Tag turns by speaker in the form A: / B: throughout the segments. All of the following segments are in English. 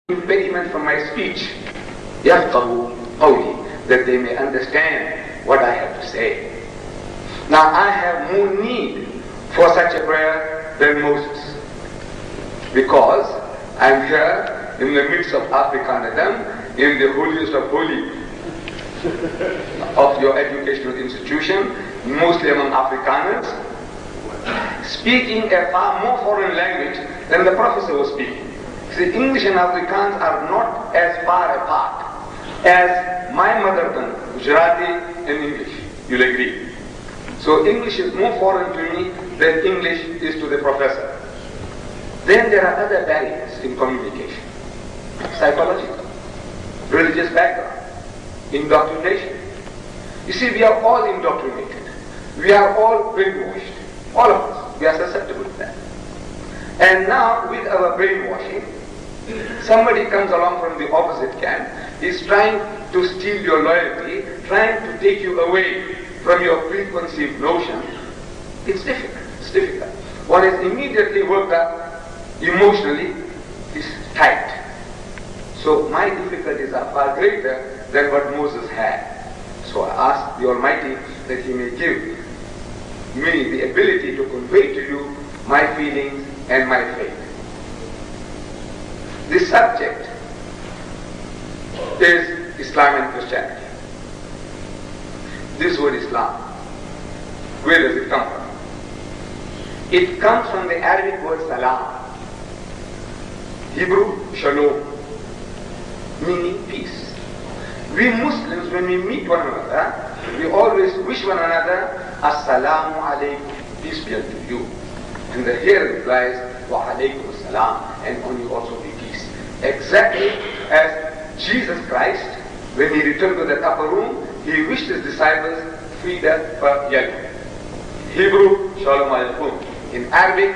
A: impediment from my speech, يَفْقَهُ قَوْلِي, that they may understand what I have to say. Now I have more need for such a prayer than Moses, because I am here in the midst of Africanism, in the holiest of holy of your educational institution, mostly among Afrikaners, speaking a far more foreign language than the professor was speaking. See, English and Afrikaans are not as far apart as my mother tongue, Gujarati and English. You'll agree. So English is more foreign to me than English is to the professor. Then there are other barriers in communication. Psychological, religious background, indoctrination. You see, we are all indoctrinated. We are all brainwashed. All of us. We are susceptible to that. And now, with our brainwashing, somebody comes along from the opposite camp, is trying to steal your loyalty, trying to take you away from your preconceived notion. It's difficult. It's difficult. What is immediately worked up emotionally is tight. So my difficulties are far greater than what Moses had. So I ask the Almighty that He may give me the ability to convey to you my feelings and my faith. The subject is Islam and Christianity. This word Islam, where does it come from? It comes from the Arabic word salam, Hebrew shalom, meaning peace. We Muslims, when we meet one another, we always wish one another Assalamu alaikum, peace be unto you. And the here replies, wa alaikum assalam, and on you also be peace. Exactly as Jesus Christ, when He returned to that upper room, He wished His disciples Fida fa yal. Hebrew, Shalom alaikum. In Arabic,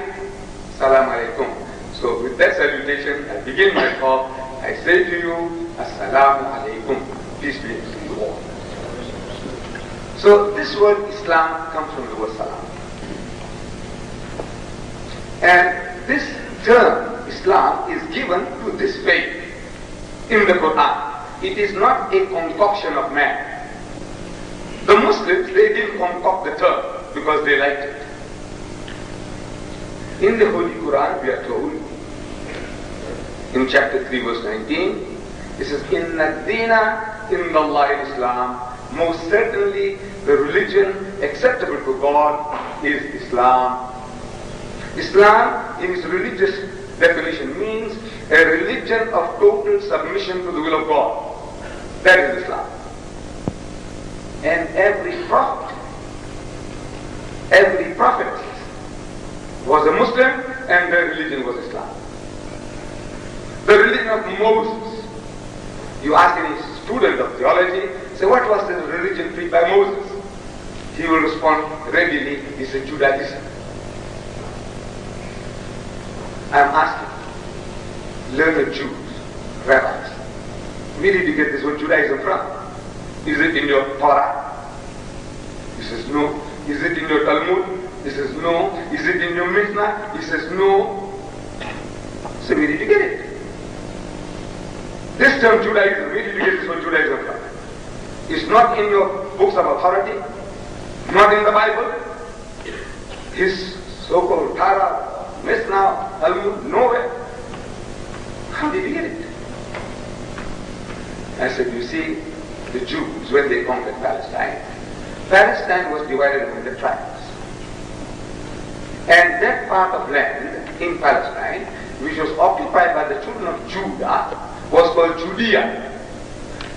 A: Salam alaikum. So with that salutation, I begin my talk. I say to you, Assalamu alaikum. Peace be to you all. So this word Islam comes from the word Salam. And this term, Islam, is given to this faith in the Quran. It is not a concoction of man. The Muslims, they didn't concoct the term because they liked it. In the Holy Quran, we are told, in chapter 3, verse 19, it says, Inna dina inna Allah Islam. Most certainly, the religion acceptable to God is Islam. Islam, in its religious definition, means a religion of total submission to the will of God. That is Islam. And every prophet was a Muslim, and their religion was Islam. The religion of Moses. You ask any student of theology, say, what was the religion preached by Moses? He will respond readily, it's a Judaism. I am asking learned Jews, rabbis, where did you get this word Judaism from? Is it in your Torah? He says no. Is it in your Talmud? He says no. Is it in your Mishnah? He says no. So where did you get it? This term Judaism, where did you get this word Judaism from? It's not in your books of authority, not in the Bible. His so-called Torah, Mishnah, Talmud, nowhere. How did you get it? I said, you see, the Jews, when they conquered Palestine, Palestine was divided among the tribes. And that part of land in Palestine, which was occupied by the children of Judah, was called Judea.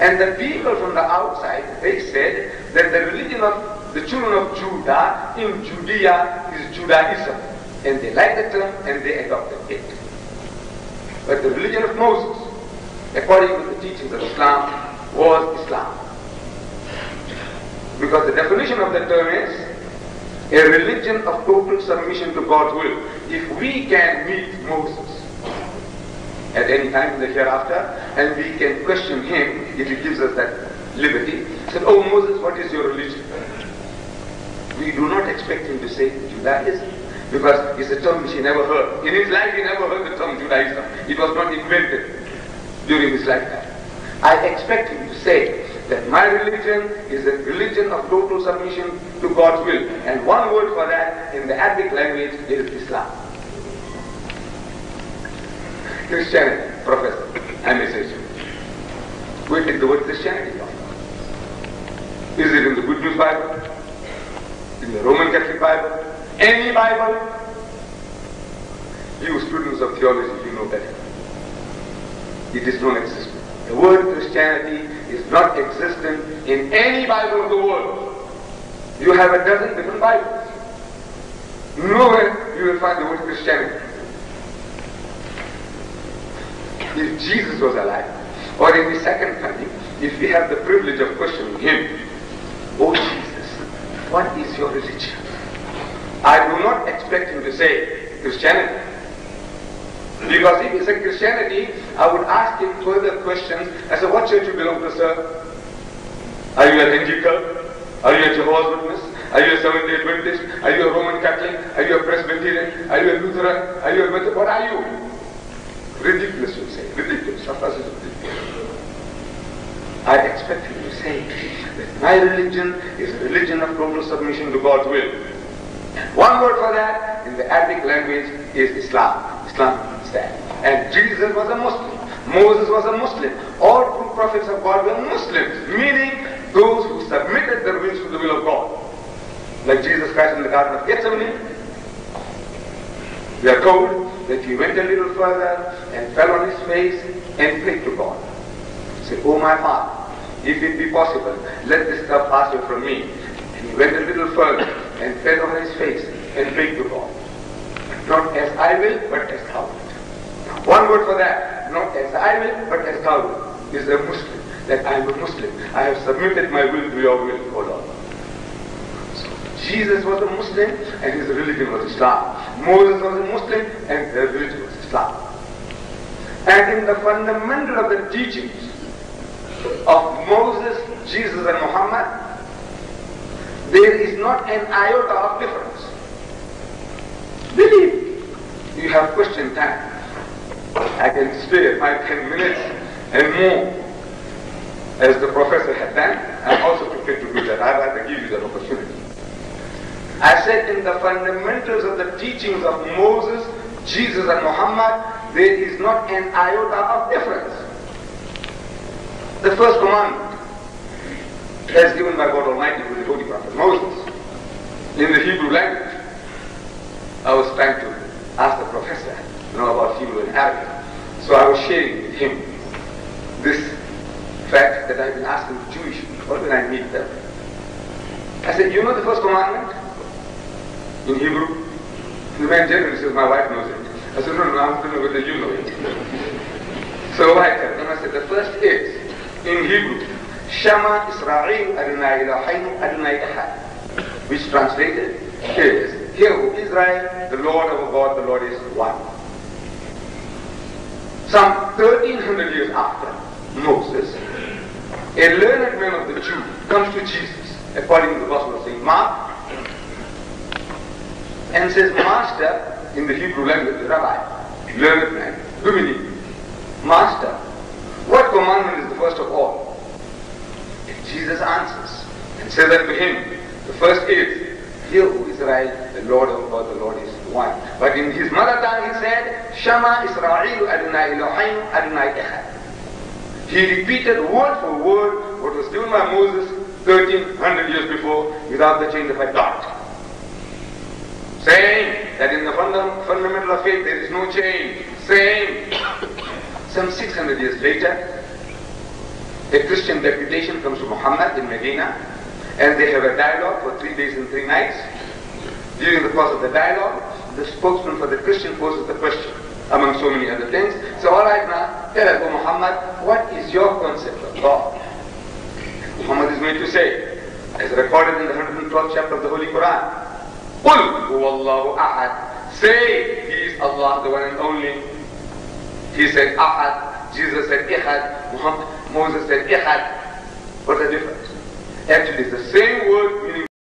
A: And the people from the outside, they said that the religion of the children of Judah in Judea is Judaism. And they liked the term and they adopted it. But the religion of Moses, according to the teachings of Islam, was Islam. Because the definition of the term is a religion of total submission to God's will. If we can meet Moses at any time in the hereafter, and we can question him if he gives us that liberty, said, oh Moses, what is your religion? We do not expect him to say Judaism, because it's a term which he never heard. In his life he never heard the term Judaism. It was not invented. during his lifetime. I expect him to say that my religion is a religion of total submission to God's will. And one word for that in the Arabic language is Islam. Christianity, Professor, I may say so. Where did the word Christianity come from? Is it in the Good News Bible? In the Roman Catholic Bible? Any Bible? You students of theology, you know better. It is non-existent. The word Christianity is not existent in any Bible of the world. You have a dozen different Bibles. Nowhere you will find the word Christianity. If Jesus was alive, or in the second coming, if we have the privilege of questioning him, "Oh Jesus, what is your religion?" I do not expect him to say Christianity. Because if he said Christianity, I would ask him further questions. I said, "What church you belong to, sir? Are you an Anglican? Are you a Jehovah's Witness? Are you a Seventh-day Adventist? Are you a Roman Catholic? Are you a Presbyterian? Are you a Lutheran? Are you a Methodist? What are you?" Ridiculous, you say. Ridiculous. Of course it's ridiculous. I expect him to say that my religion is a religion of total submission to God's will. One word for that in the Arabic language is Islam. Islam means that. And Jesus was a Muslim. Moses was a Muslim. All true prophets of God were Muslims, meaning those who submitted their wills to the will of God. Like Jesus Christ in the Garden of Gethsemane, we are told that he went a little further and fell on his face and prayed to God. He said, "Oh my Father, if it be possible, let this cup pass away from me." And he went a little further and fell on his face and prayed to God. "Not as I will, but as thou wilt." One word for that. Not as I will, but as thou wilt. Is a Muslim. That I am a Muslim. I have submitted my will to your will, O Lord. So Jesus was a Muslim and his religion was Islam. Moses was a Muslim and their religion was Islam. And in the fundamental of the teachings of Moses, Jesus and Muhammad, there is not an iota of difference. Believe. You have question time. I can spare 5-10 minutes and more. As the professor had done, I'm also prepared to do that. I'd rather give you that opportunity. I said in the fundamentals of the teachings of Moses, Jesus and Muhammad, there is not an iota of difference. The first commandment, as given by God Almighty to the Holy Prophet Moses, in the Hebrew language. I was trying to ask the professor, about Hebrew and Arabic. So I was sharing with him this fact that I've been asking the Jewish people when I meet them. I said, "You know the first commandment in Hebrew?" The man generally says, "My wife knows it." I said, "No, I'm telling you whether you know it." So I tell them, I said, the first is, in Hebrew, Shema Israel Adonai Eloheinu Adonai Echad, which translated is, "Hear, O Israel, the Lord our God, the Lord is one." Some 1300 years after Moses, a learned man of the Jew comes to Jesus, according to the Gospel of St. Mark, and says, "Master," in the Hebrew language, the rabbi, learned man, Dumini, "Master, what commandment is the first of all?" And Jesus answers and says unto him, the first is, "Hear, O Israel, the Lord our God, the Lord is one." But in his mother tongue he said, "Shema Israel Adonai Eloheinu Adonai Echad." He repeated word for word what was given by Moses 1300 years before without the change of a dot. Saying that in the fundamental of faith there is no change. Saying, some 600 years later, a Christian deputation comes to Muhammad in Medina, and they have a dialogue for 3 days and 3 nights. During the course of the dialogue, the spokesman for the Christian poses the question, among so many other things. So all right now, tell us, O Muhammad, what is your concept of God? Muhammad is going to say, as recorded in the 112th chapter of the Holy Quran, "Qul huwallahu ahad." Say, He is Allah, the one and only. He said ahad, Jesus said ihad, Moses said ihad. What's the difference? Actually, it's the same word